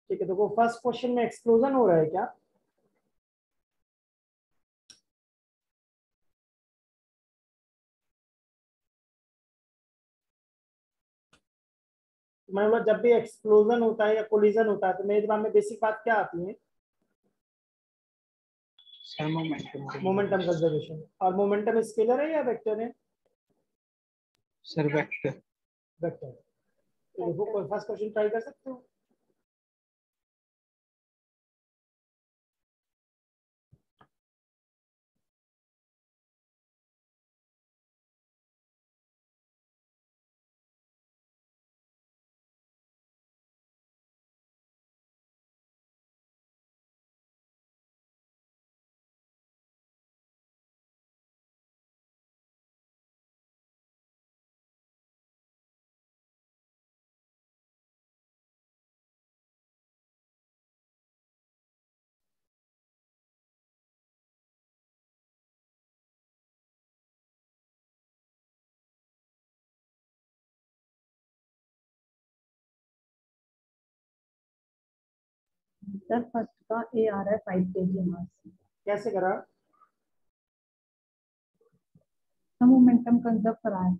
ठीक है, देखो फर्स्ट क्वेश्चन में एक्सप्लोजन हो रहा है क्या? मैं बोला जब भी एक्सप्लोजन होता है या कोलिजन होता है तो मेरे दिमाग में बेसिक बात क्या आती है? Momentum conservation. और मोमेंटम स्केलर है या वेक्टर है? Sir vector. वेक्टर। तो देखो कोई फर्स्ट क्वेश्चन ट्राई कर सकते हो। सर फर्स्ट का ए आ रहा है 5 kg मास। कैसे करा? हम मोमेंटम कंजर्व करा है।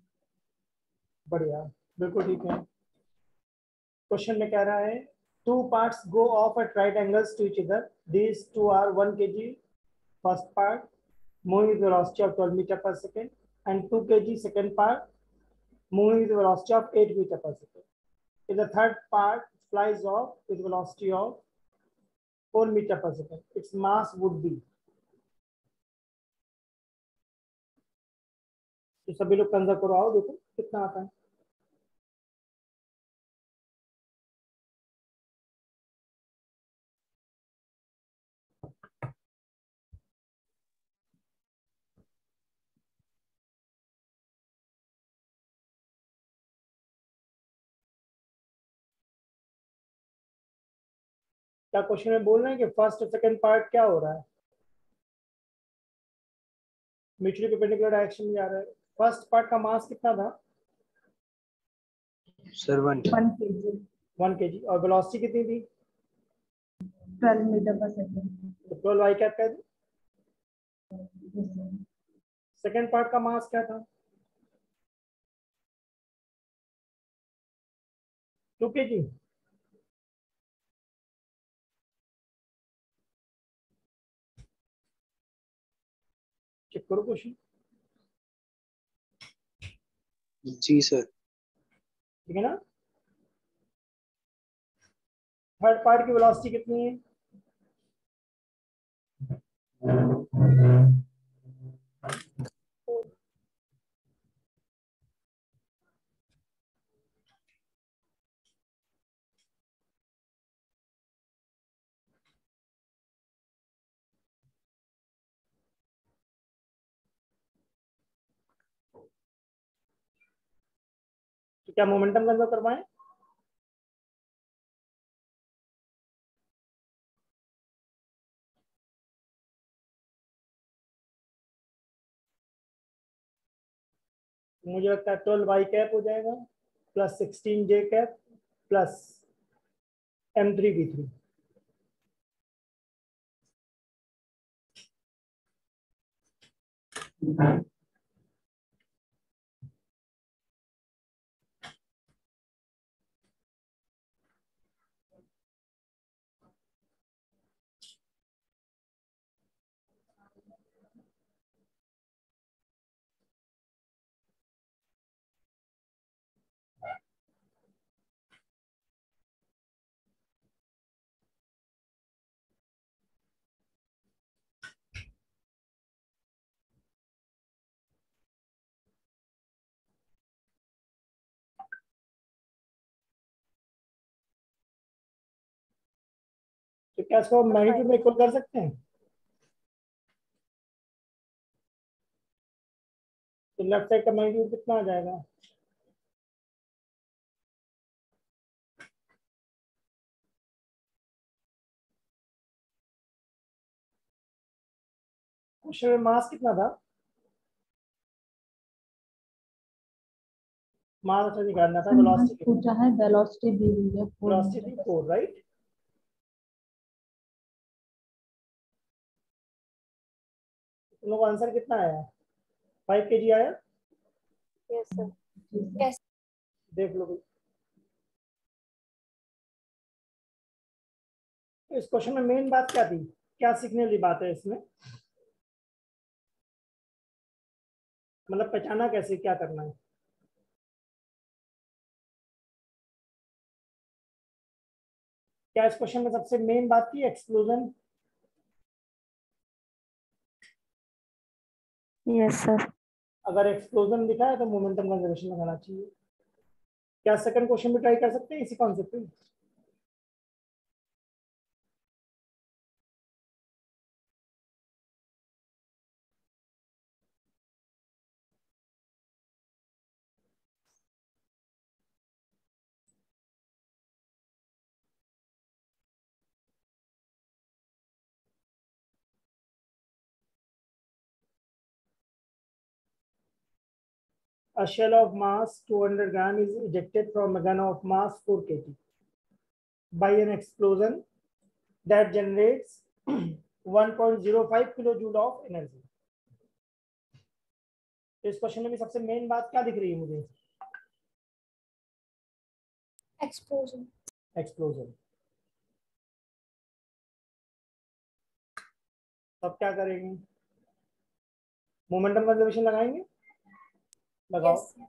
बढ़िया, बिल्कुल ठीक है। क्वेश्चन में कह रहा है two parts go off at right angles to each other, these two are 1 kg first part moving with velocity of 12 meter per second and 2 kg second part moving with velocity of 8 meter per second. If the third part flies off with velocity of 4 meter per second, its mass would be। तो सभी लोग conserve करो, आओ देखो कितना आता है। क्या क्वेश्चन में बोल रहे हैं कि फर्स्ट और सेकंड पार्ट क्या हो रहा है? म्यूचुअली परपेंडिकुलर डायरेक्शन में जा रहा है। फर्स्ट पार्ट का मास कितना था? Sir 1 kg 1 kg। और वेलोसिटी कितनी थी? 12 मीटर पर सेकंड। तो 12 y कैप कह दो। सेकंड पार्ट का मास क्या था? 2 kg। चेक करो क्वेश्चन। जी सर। ठीक है ना? थर्ड पार्ट की वेलोसिटी कितनी है? तो क्या मोमेंटम कंजर्व करवाएं? मुझे लगता है 12 y कैप हो जाएगा plus 16 j cap plus m3v3। तो क्या इसको मैग्नीट्यूड में इक्वल कर सकते हैं? तो लेफ्ट साइड का मैग्नीट्यूड कितना आ जाएगा? क्वेश्चन में मास कितना था? मास अच्छा निकालना था। वेलोसिटी पूछा है वेलोसिटी दी हुई है 4 वेलोसिटी मीटर थी पर 4, राइट? तुम लोग आंसर कितना आया? 5 kg आया? Yes sir. देख लो भाई, इस क्वेश्चन में मेन बात क्या थी, क्या सीखने वाली बात है इसमें? मतलब पहचाना कैसे, क्या करना है? क्या इस क्वेश्चन में सबसे मेन बात थी एक्सप्लोजन? Yes sir. अगर एक्सप्लोजन दिखा है तो मोमेंटम कंजर्वेशन लगाना चाहिए। क्या सेकंड क्वेश्चन भी ट्राई कर सकते हैं इसी कॉन्सेप्ट पे? A shell of mass 200 gram is ejected from a gun of mass 4 kg by an explosion that generates 1.05 kilojoule of energy. तो इस क्वेश्चन में भी सबसे मेन बात क्या दिख रही है मुझे? एक्सप्लोजन। एक्सप्लोजन। तब क्या करेंगे? मोमेंटम कंजर्वेशन लगाएंगे? लगाओ। Yes sir.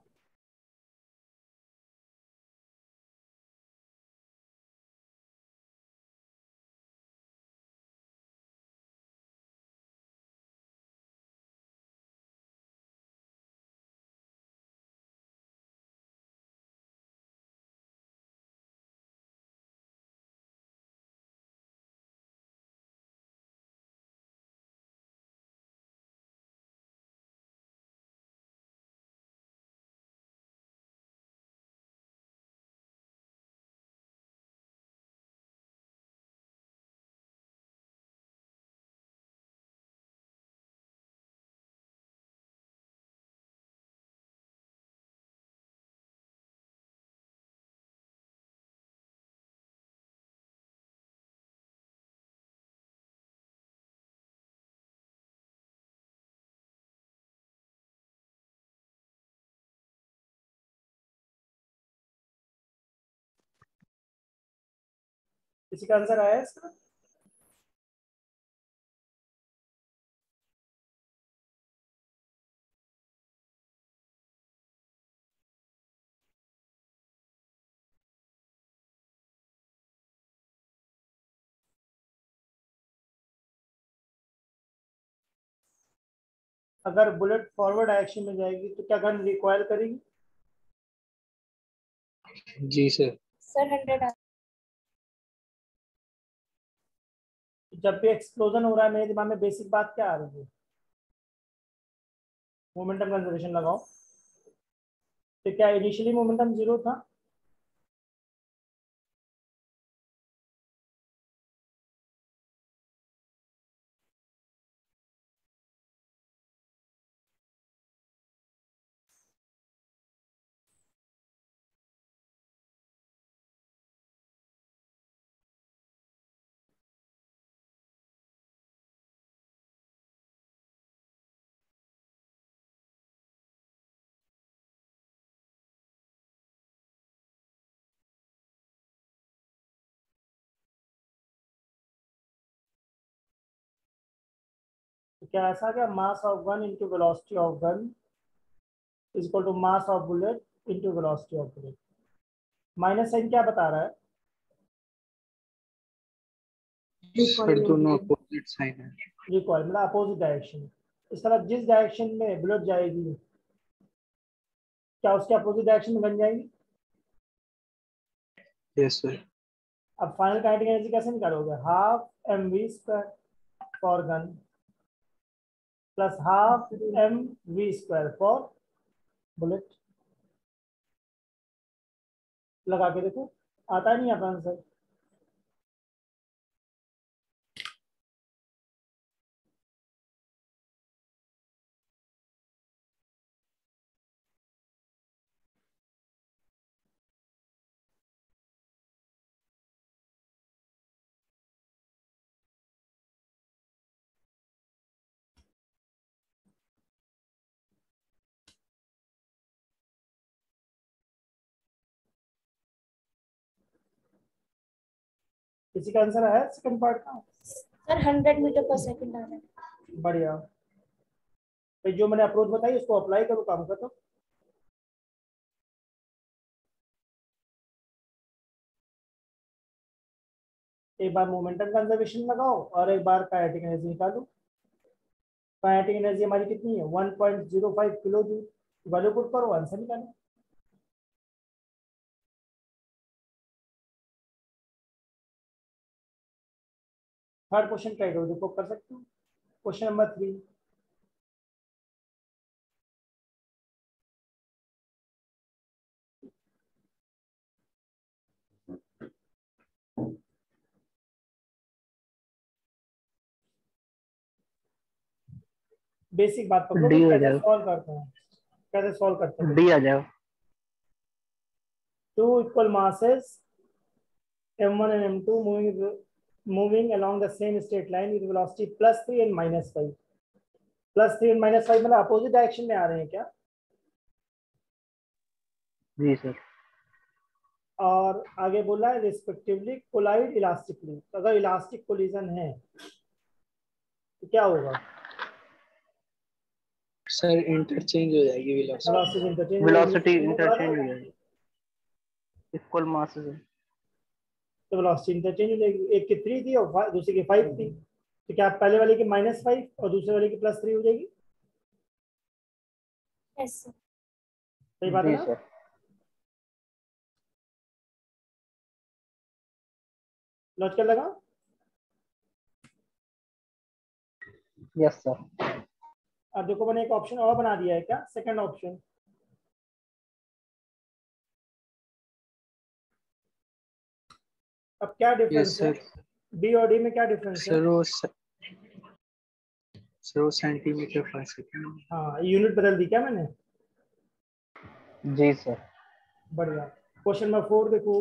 किसी का आंसर आया इसका? अगर बुलेट फॉरवर्ड डायरेक्शन में जाएगी तो क्या गन रिकॉइल करेगी? जी सर। सर 100। जब भी एक्सप्लोजन हो रहा है मेरे दिमाग में बेसिक बात क्या आ रही है? मोमेंटम कंजर्वेशन लगाओ। तो क्या इनिशियली मोमेंटम 0 था? तो क्या ऐसा, क्या mass of gun into velocity of gun is equal to mass of bullet into velocity of bullet? Minus sign क्या बता रहा है? सर दोनों अपोजिट साइन है। रिकॉइल मतलब अपोजिट डायरेक्शन। इस तरह जिस डायरेक्शन में बुलेट जाएगी क्या उसके अपोजिट डायरेक्शन में गन जाएगी? Yes sir. अब फाइनल काइनेटिक एनर्जी कैसे निकालोगे? Half m v square for gun plus half m v square for bullet. लगा के देखो, आता नहीं आता आंसर? किसी का आंसर है सेकंड पार्ट का? सर 100 मीटर पर सेकंड आ रहा है। बढ़िया। तो जो मैंने अप्रोच बताई उसको अप्लाई करो, काम कर दो। एक बार मोमेंटम कंजर्वेशन लगाओ और एक बार काइनेटिक एनर्जी निकालो। काइनेटिक एनर्जी हमारी कितनी है? 1.05 किलो जूल। वैल्यू पुट करो, आंसर निकालो। थर्ड क्वेश्चन ट्राई करो, देखो कर सकते हो। Question number 3। बेसिक बात पकड़ो डी कि हो कैसे जाओ, सॉल्व करते हैं, कैसे सॉल्व करते हैं। डी आ जाओ। Two equal masses m1 and m2 moving along the same straight line with velocity +3 and -5। +3 and -5 मतलब अपोजिट डायरेक्शन में आ रहे हैं क्या? जी सर। और आगे बोला है रिस्पेक्टिवली कोलाइड इलास्टिकली। तो अगर इलास्टिक कोलिजन है तो क्या होगा? सर इंटरचेंज हो जाएगी वेलोसिटी इंटरचेंज हो वेलोसिटी जाएगी। इंटरचेंज हो जाएगी, इक्वल मासेस है। तो वेलोसिटी इंटरचेंज हो जाएगी। एक की 3 थी और दूसरी की 5 थी, तो क्या पहले वाले की -5 और दूसरे वाले की +3 हो जाएगी? Yes sir. सही बात है जी ना? सर। लॉजिकल लगा? Yes sir. अब देखो मैंने एक ऑप्शन और बना दिया है, क्या सेकंड ऑप्शन। अब क्या यस डिफरेंस है सर। बी और डी में? क्या डिफरेंस है? सर वो सेंटीमीटर पर सेकंड। हाँ, यूनिट बदल दी क्या मैंने? जी सर। बढ़िया। क्वेश्चन नंबर 4 देखो।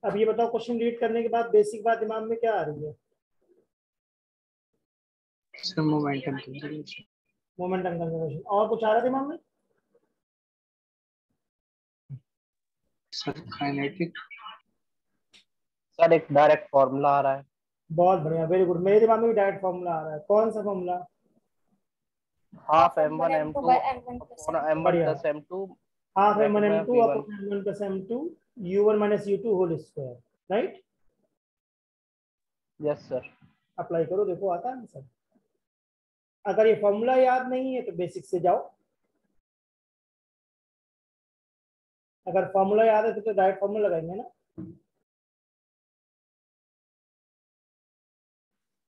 अब ये बताओ, क्वेश्चन रीड करने के बाद बेसिक बात दिमाग में क्या आ रही है? Sir momentum conservation. Momentum conservation. और कुछ आ रहा है दिमाग में? Sir kinetic. सर एक डायरेक्ट फॉर्मूला आ रहा है। बहुत बढ़िया, वेरी गुड। मेरे दिमाग में भी डायरेक्ट फॉर्मूला आ रहा है। कौन सा formula? Half half m1 m1 m2 m2 by m1 plus upon m2। m1 बढ़िया। Plus m2 half m1 bracket में m2 v1। Upon m1 plus m2 u1 minus u2 whole square. Right. Yes sir. Apply करो, देखो आता है answer. अगर ये formula याद नहीं है तो बेसिक से जाओ। अगर फॉर्मूला याद है तो डायरेक्ट फॉर्मूला लगाएंगे ना।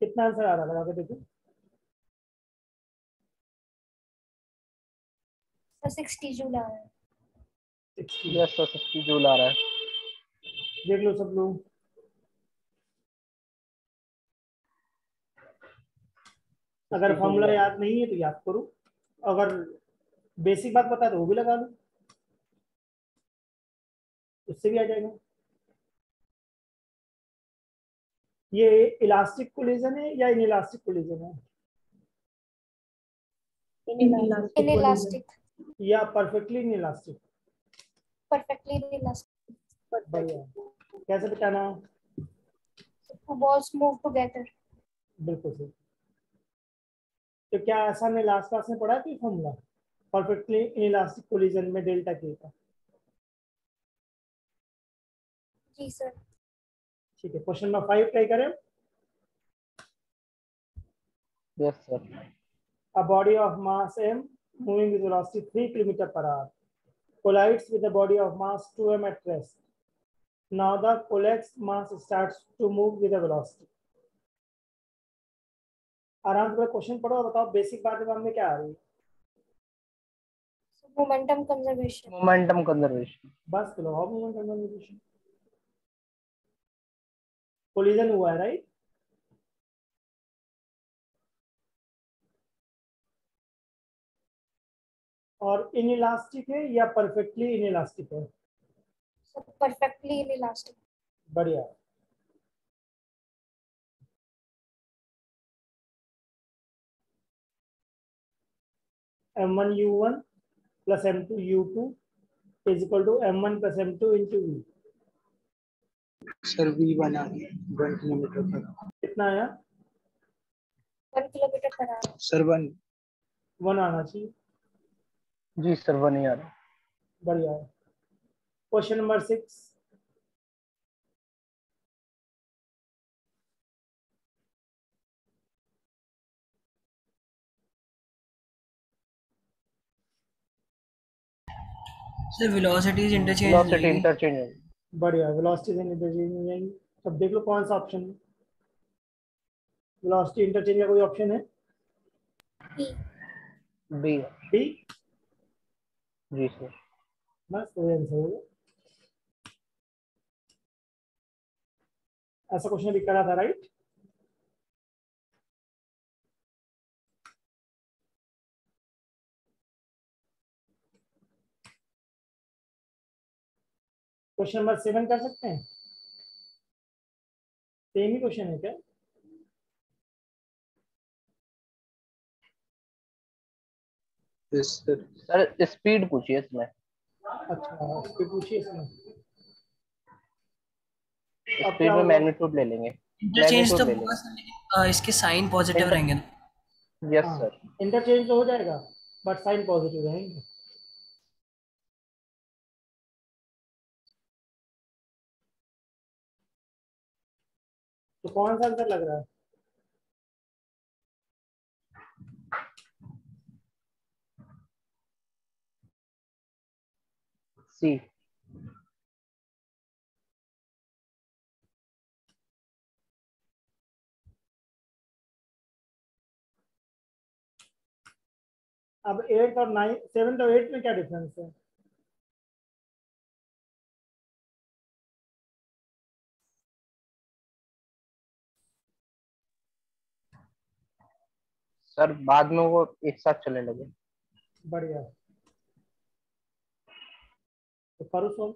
कितना आंसर आ रहा है लगा के देखो। सर 60 जूल आ रहा है। 60। यस सर 60 जूल आ रहा है। देख लो सब लोग। अगर 60 फॉर्मूला जूल आ रहा याद नहीं है तो याद करो। अगर बेसिक बात पता है तो वो भी लगा लो, उससे भी आ जाएगा। ये इलास्टिक कोलिजन है या इनइलास्टिक कोलिजन है? Inelastic collision. इनइलास्टिक। या परफेक्टली इनइलास्टिक? Perfectly inelastic. बढ़िया। कैसे बताना? Two balls move together। बिल्कुल सही। तो क्या ऐसा हमने लास्ट क्लास में पढ़ा कि फॉर्मूला परफेक्टली इनइलास्टिक कोलिजन में डेल्टा के का? जी सर। ठीक है, क्वेश्चन नंबर 5 ट्राई करें। है। Yes sir. A body of mass m moving with velocity 3 km/h collides with a body of mass 2m at rest. Now the collapsed mass starts to move with a velocity। आराम से question पढ़ो और बताओ basic बात दिमाग में क्या आ रही है। Momentum conservation. Momentum conservation. बस चलो, हाउ मोमेंट कंजर्वेशन। कोलिजन हुआ है, राइट। और इनइलास्टिक है या परफेक्टली इनइलास्टिक है? Sir perfectly inelastic. बढ़िया। m1u1 plus m2u2 is equal to m1 plus m2 into v। Sir v बना 1 किलोमीटर पर। कितना आया? 1 किलोमीटर पर आवर। सर 1 1 आना चाहिए। जी सर 1 ही आ रहा है। बढ़िया। Question number 6। Sir velocities interchange velocity जाएगी। इंटरचेंज। बढ़िया। वेलोसिटी से इंटरचेंज जाएंगे। अब देख लो कौन सा ऑप्शन है। वेलोसिटी इंटरचेंज का कोई ऑप्शन है? बी। बी। जी सर। बस वही आंसर होगा। ऐसा क्वेश्चन भी करा था, राइट? क्वेश्चन नंबर 7 कर सकते हैं? सेम ही क्वेश्चन है क्या? Yes sir. सर स्पीड पूछिए इसमें। अच्छा, इसकी पूछिए इसमें। अब क्या स्पीड में होगा? मैग्नीट्यूड ले लेंगे। इंटरचेंज तो मैग्नीट्यूड ले होगा लेंगे। सर, लेकिन इसके साइन पॉजिटिव रहेंगे। यस हाँ, सर। इंटरचेंज तो हो जाएगा बट साइन पॉजिटिव रहेंगे। तो कौन सा आंसर लग रहा है? सी। अब 8 और 9, 7 और 8 में क्या डिफरेंस है? सर बाद में वो एक साथ चलने लगे। बढ़िया। तो करो solve.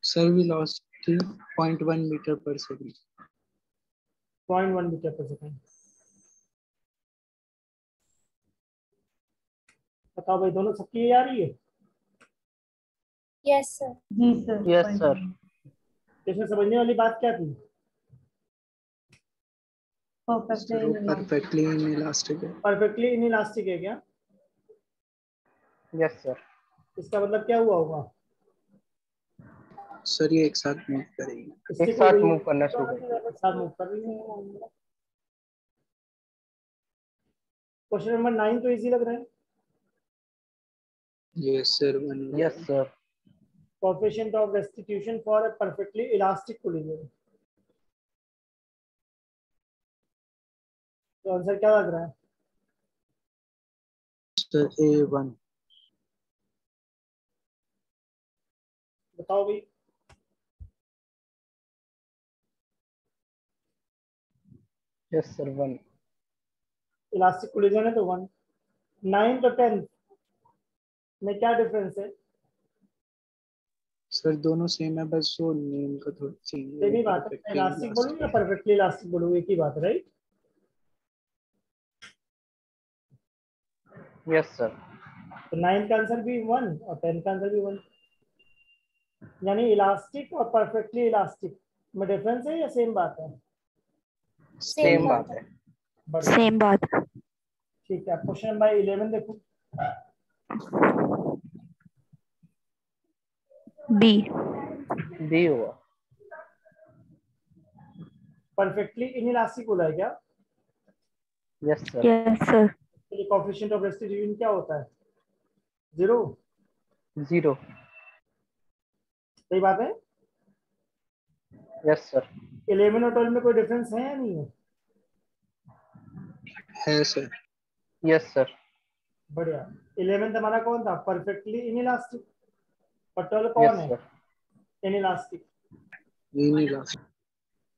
Sir velocity 0.1 metre per second. 0.1 metre per second. बताओ भाई, दोनों सबकी ये आ रही है? Yes sir. जी सर। Yes sir. इसमें समझने वाली बात क्या थी? परफेक्टली परफेक्टली इनइलास्टिक है। परफेक्टली इनइलास्टिक है क्या? Yes sir. इसका मतलब क्या हुआ होगा? सर ये एक साथ मूव करेगी। एक स्टिक हो साथ गई मूव है, करना शुरू करेगी। एक साथ मूव कर रही है। क्वेश्चन नंबर 9 तो इजी लग रहा है। Yes sir. Yes sir. Coefficient of restitution for a perfectly elastic collision. तो आंसर क्या लग रहा है? Sir A1। बताओ भाई। Yes sir 1। इलास्टिक कोलिजन है तो 1। 9 तो 10 में क्या डिफरेंस है? सर दोनों सेम है, बस वो नेम का थोड़ा चेंज सेम है। ही बात है। परफेक्टली इलास्टिक बोलूँ या इनइलास्टिक। परफेक्टली इलास्टिक बोलूँ, एक ही बात है, राइट? Yes sir. तो 9 का आंसर भी 1 और 10 का आंसर भी 1। यानी इलास्टिक और परफेक्टली इलास्टिक में डिफरेंस है या सेम बात है? सेम बात है। बढ़िया। सेम बात। ठीक है। क्वेश्चन नंबर 11 देखो। बी। बी हुआ। परफेक्टली इनइलास्टिक बोला है क्या? Yes sir. Yes sir. तो कोएफिशिएंट ऑफ रेस्टिट्यूशन क्या होता है? 0। 0। सही बात है। Yes sir. 11 और 12 में कोई डिफरेंस है या नहीं है? है सर। Yes sir. बढ़िया। 11 हमारा कौन था? Perfectly inelastic. और 12 कौन यस है? सर। इनइलास्टिक। इनइलास्टिक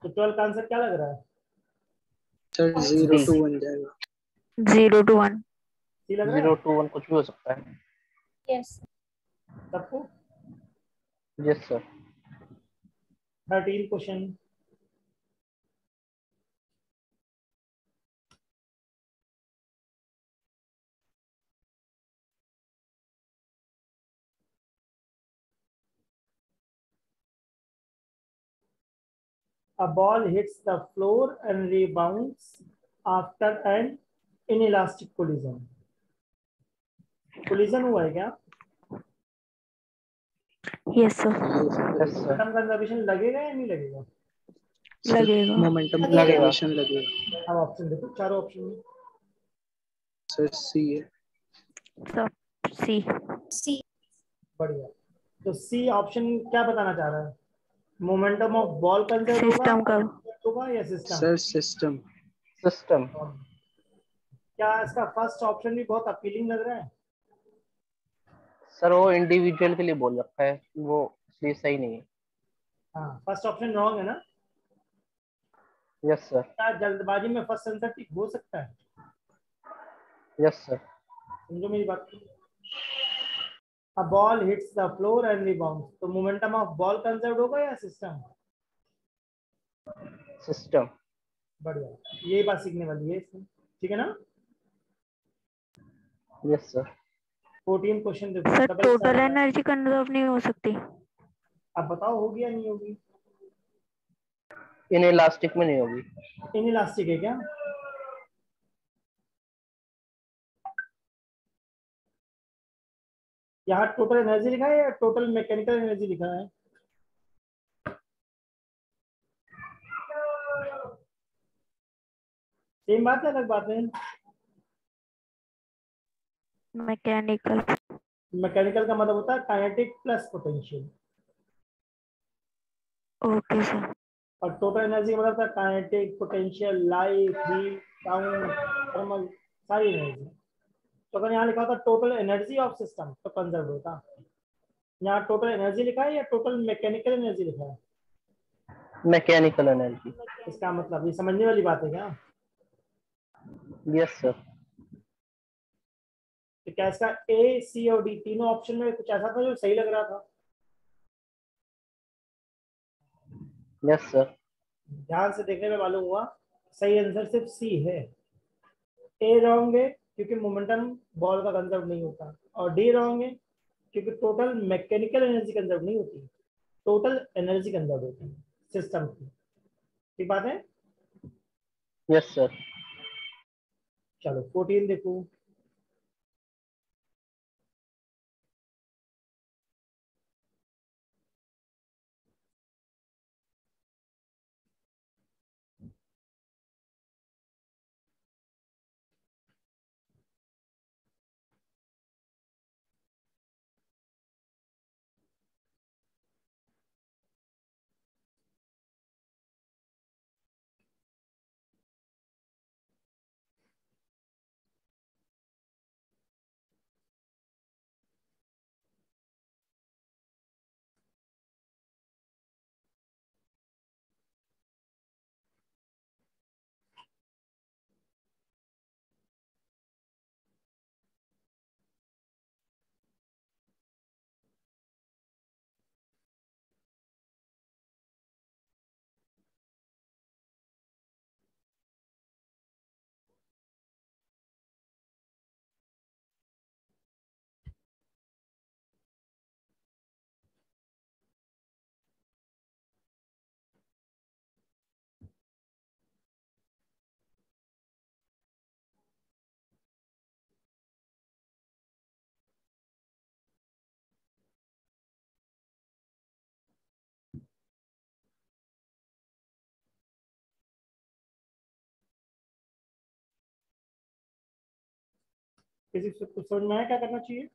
तो 12 का आंसर क्या लग रहा है? सर 0 to 1 जाएगा। 0 to 1। सी लग रहा 0 है to 1 कुछ भी हो सकता है। यस सबको? Yes sir. 13 question. A ball hits the floor and rebounds after an inelastic collision. Collision हुआ है क्या? Yes sir, yes sir. Atom conservation लगेगा या नहीं लगेगा? लगेगा। मोमेंटम लगेगा। कंजर्वेशन लगेगा। अब ऑप्शन देखो, चारों ऑप्शन में। सर सी है। सब सी। सी बढ़िया। तो सी ऑप्शन क्या बताना चाह रहा है? Momentum of ball conserve system का। होगा या सिस्टम? Sir system. सिस्टम। क्या इसका फर्स्ट ऑप्शन भी बहुत अपीलिंग लग रहा है? सर वो इंडिविजुअल के लिए बोल रखा है, वो इसलिए सही नहीं है। हाँ, फर्स्ट ऑप्शन रॉन्ग है ना? Yes sir. क्या जल्दबाजी में फर्स्ट आंसर ठीक हो सकता है? Yes sir. समझो मेरी बात। A ball hits the floor and rebounds. तो मोमेंटम ऑफ बॉल कंजर्व होगा या सिस्टम? सिस्टम। बढ़िया, यही बात सीखने वाली है इसमें, ठीक है ना? Yes sir. 14 क्वेश्चन देखो, sir double total standard. Energy conserve नहीं हो सकती? अब बताओ होगी या नहीं होगी? इन इलास्टिक में नहीं होगी। इनइलास्टिक है क्या? यहाँ टोटल एनर्जी लिखा है या टोटल मैकेनिकल एनर्जी लिखा है? सेम बात है, अलग बात है? मैकेनिकल। मैकेनिकल का मतलब होता है kinetic plus potential, okay sir. और टोटल एनर्जी मतलब था kinetic, potential, life, heat, sound, thermal, सारी एनर्जी। तो अगर यहाँ लिखा होता टोटल एनर्जी ऑफ सिस्टम तो कंजर्व होता। यहाँ टोटल एनर्जी लिखा है या टोटल मैकेनिकल एनर्जी लिखा है? Mechanical energy. इसका मतलब ये समझने वाली बात है क्या? Yes sir. तो क्या इसका ए, सी और डी तीनों ऑप्शन में कुछ ऐसा था जो सही लग रहा था? Yes sir. ध्यान से देखने में मालूम हुआ सही आंसर सिर्फ सी है। ए रॉन्ग है क्योंकि मोमेंटम बॉल का कंजर्व नहीं होता, और डी रॉन्ग है क्योंकि टोटल मैकेनिकल एनर्जी कंजर्व नहीं होती, टोटल एनर्जी कंजर्व होती है सिस्टम की। ठीक बात है? Yes sir. चलो 14 देखो। किसी से कुछ समझ में आया क्या करना चाहिए?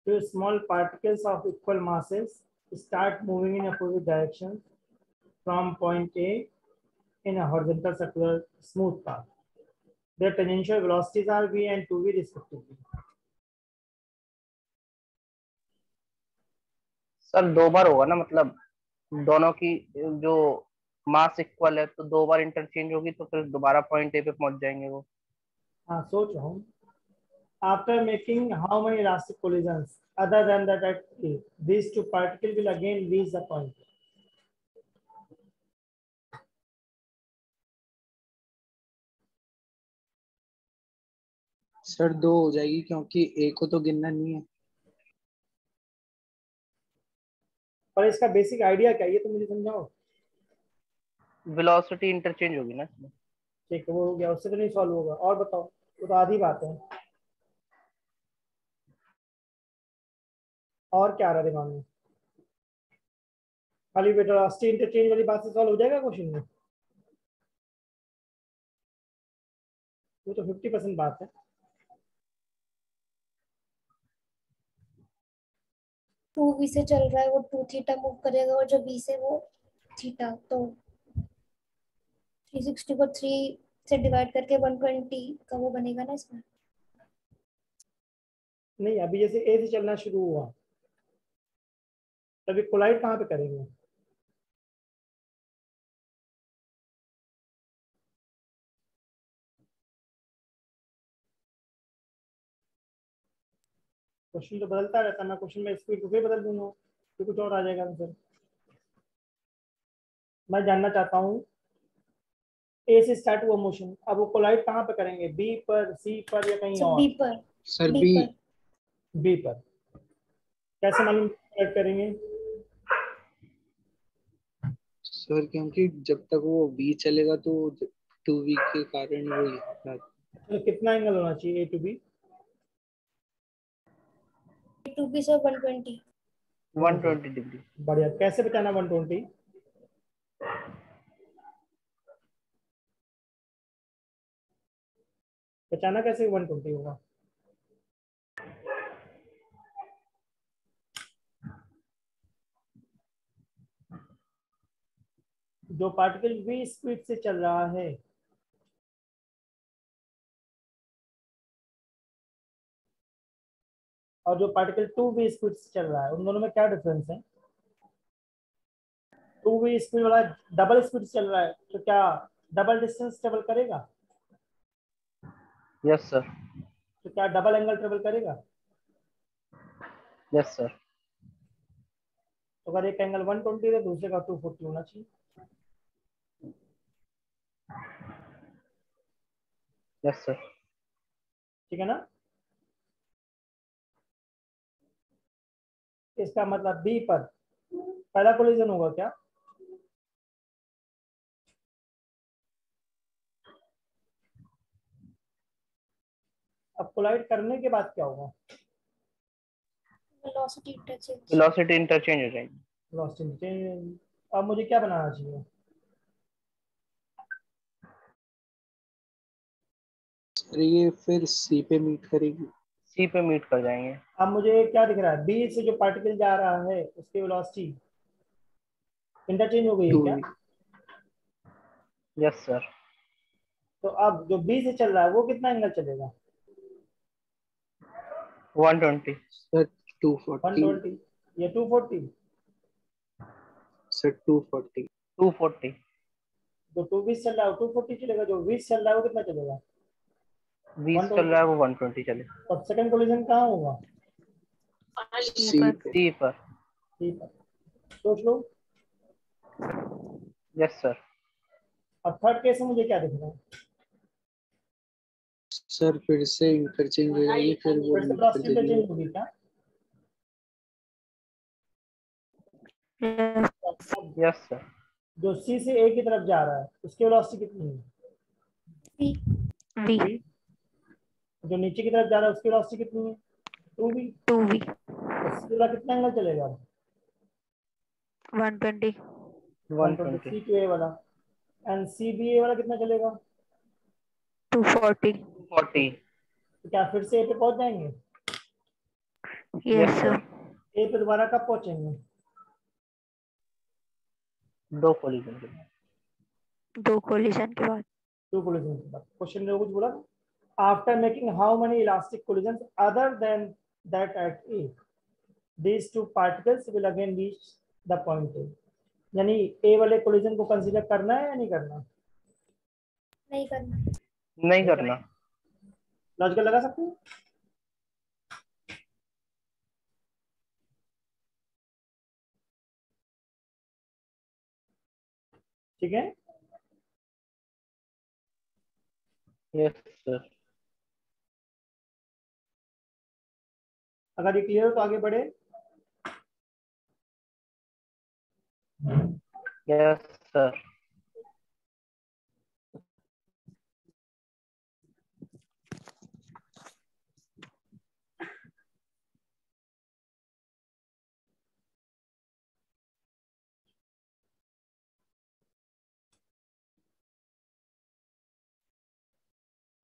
two small particles of equal masses start moving in opposite directions from point A in a horizontal circular smooth path. Their tangential velocities are v and 2v respectively. Sir 2 बार होगा ना, मतलब दोनों की जो मास इक्वल है तो 2 बार interchange होगी, तो फिर दोबारा पॉइंट ए पे पहुंच जाएंगे वो। हाँ, सोच रहा हूँ। After making how many elastic collisions other than that at A, these two particles will again reach the point. Sir 2 हो जाएगी क्योंकि ए को तो गिनना नहीं है। पर इसका बेसिक आइडिया क्या है, ये तो मुझे समझाओ। वेलोसिटी इंटरचेंज होगी ना इसमें। ठीक है, वो हो गया, उससे तो नहीं सॉल्व होगा। और बताओ, वो तो आधी बात है। और क्या आ रहा है दिमाग में? खाली वेलोसिटी इंटरचेंज वाली बात से सॉल्व हो जाएगा क्वेश्चन में? वो तो 50% बात है। टू वी से चल रहा है, वो 2 थीटा मूव करेगा, और जो वी से वो थीटा, तो 360 को 3 से डिवाइड करके 120 का वो बनेगा ना इसमें। नहीं, अभी जैसे ए से चलना शुरू हुआ, तभी कोलाइड कहाँ पे करेंगे? क्वेश्चन तो बदलता रहता है, मैं क्वेश्चन में स्पीड को फिर बदल दूंगा तो कुछ और आ जाएगा आंसर। मैं जानना चाहता हूँ, ए से स्टार्ट हुआ मोशन, अब वो कोलाइड कहाँ पे करेंगे? बी पर, सी पर, या कहीं सो और? बी पर, सर बी बी। पर। बी पर। कैसे मालूम कोलाइड करेंगे? सर क्योंकि जब तक वो बी चलेगा तो 2v के कारण वो यहाँ पे आता तो कितना एंगल होना चाहिए ए टू बी? टू बी से 120। 120 डिग्री। बढ़िया। कैसे बचाना 120? बचाना कैसे 120 होगा? जो पार्टिकल v स्पीड से चल रहा है, और जो पार्टिकल 2v स्पीड से चल रहा है, उन दोनों में क्या डिफरेंस है? 2v स्पीड वाला डबल स्पीड से चल रहा है, तो क्या डबल डिस्टेंस ट्रेवल करेगा? Yes sir. तो क्या डबल एंगल ट्रेवल करेगा? Yes sir. तो अगर एक एंगल 120 है, दूसरे का 240 होना चाहिए। Yes sir. ठीक है ना? इसका मतलब बी पर पहला कोलिजन होगा क्या? अब कोलाइड करने के बाद क्या होगा? Velocity interchange. वेलोसिटी इंटरचेंज हो जाएगी। Velocity change. अब मुझे क्या बनाना चाहिए? सर ये फिर सी पे मीट करेगी। सी पे मीट कर जाएंगे। अब मुझे क्या दिख रहा है? बी से जो पार्टिकल जा रहा है उसकी वेलोसिटी इंटरचेंज हो गई है क्या? 2v। Yes sir. तो अब जो बी से चल रहा है वो कितना एंगल चलेगा? 120। सर 240। 120 या 240? सर 240। 240। जो 220 चल रहा है वो 240 चलेगा, जो 20 चल रहा है वो कितना चलेगा? 20 चल रहा है वो 120 चले। और सेकंड कोलिजन कहाँ होगा? सी पे। सी पर। ठीक है, सोच लो। Yes sir. अब थर्ड केस में मुझे क्या दिख रहा है? सर फिर से इंटरचेंज हो जाएगी, फिर वो फिर से मीट कर वेलोसिटी देगी। इंटरचेंज होगी क्या? Yes sir. जो सी से ए की तरफ जा रहा है उसकी वेलोसिटी कितनी है? वी। V। जो नीचे की तरफ जा रहा है उसकी वेलोसिटी कितनी है? 2v। टू वी तो सी वाला कितना एंगल चलेगा? 120 120 120। सी टू ए वाला। एंड सी बी ए वाला कितना चलेगा? 240 240। तो क्या फिर से ए पे पहुंच जाएंगे? Yes sir. ए पे दोबारा कब पहुंचेंगे? दो कोलिजन के बाद। 2 कोलिशन के बाद। टू कोलिजन के बाद। क्वेश्चन में कुछ बोला after making how many elastic collision other than that at A these two particles will again reach the point A। यानी ए वाले कोलिजन को कंसीडर करना है या नहीं करना? नहीं करना। नहीं करना। लॉजिकल लगा सकते हैं? ठीक है। Yes sir. अगर ये क्लियर हो तो आगे बढ़े। Yes sir.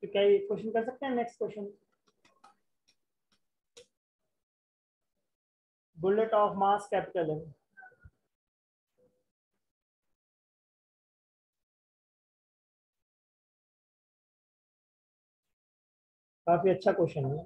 तो क्या ये क्वेश्चन कर सकते हैं? Next question, bullet of mass capital है। काफी अच्छा क्वेश्चन है।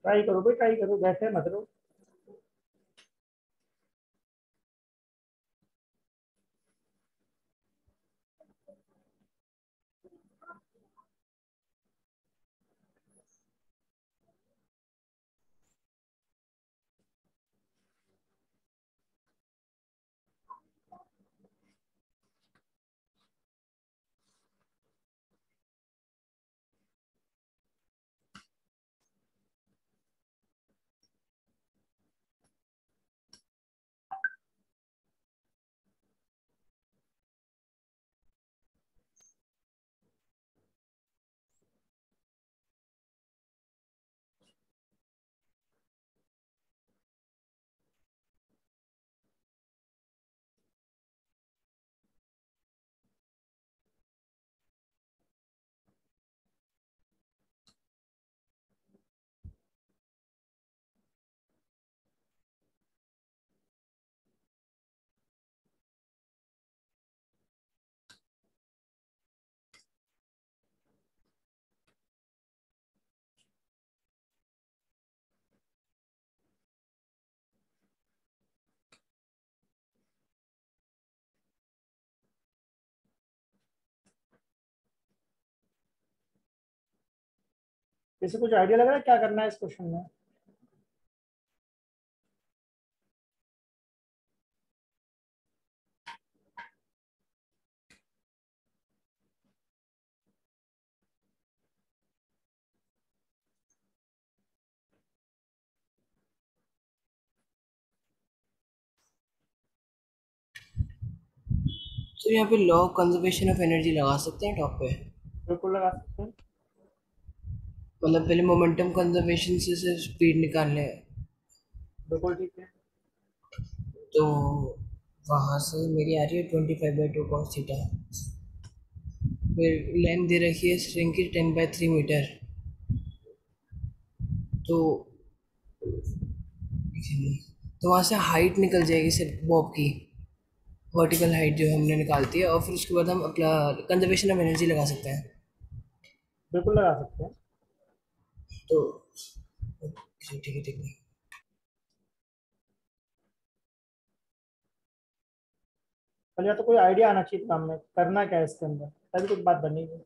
ट्राई करो भाई, ट्राई करो, बैठे मत रहो। किसी कुछ आइडिया लग रहा है क्या करना है इस क्वेश्चन में? तो यहाँ पे लॉ कंजर्वेशन ऑफ एनर्जी लगा सकते हैं टॉप पे। बिल्कुल लगा सकते हैं। मतलब पहले मोमेंटम कंजर्वेशन से सिर्फ स्पीड निकालने है। बिल्कुल ठीक है। तो वहाँ से मेरी आ रही है 25/2 cos थीटा। फिर लेंथ दे रखी है स्ट्रिंग की 10/3 मीटर। तो वहाँ से हाइट निकल जाएगी सिर्फ बॉब की, वर्टिकल हाइट जो हमने निकालती है, और फिर उसके बाद हम अपना कंजर्वेशन ऑफ एनर्जी लगा सकते हैं। बिल्कुल लगा सकते हैं। तो ठीक है ठीक है। पहले तो कोई आइडिया आना चाहिए काम में करना क्या है इसके अंदर, तभी कुछ बात बनेगी।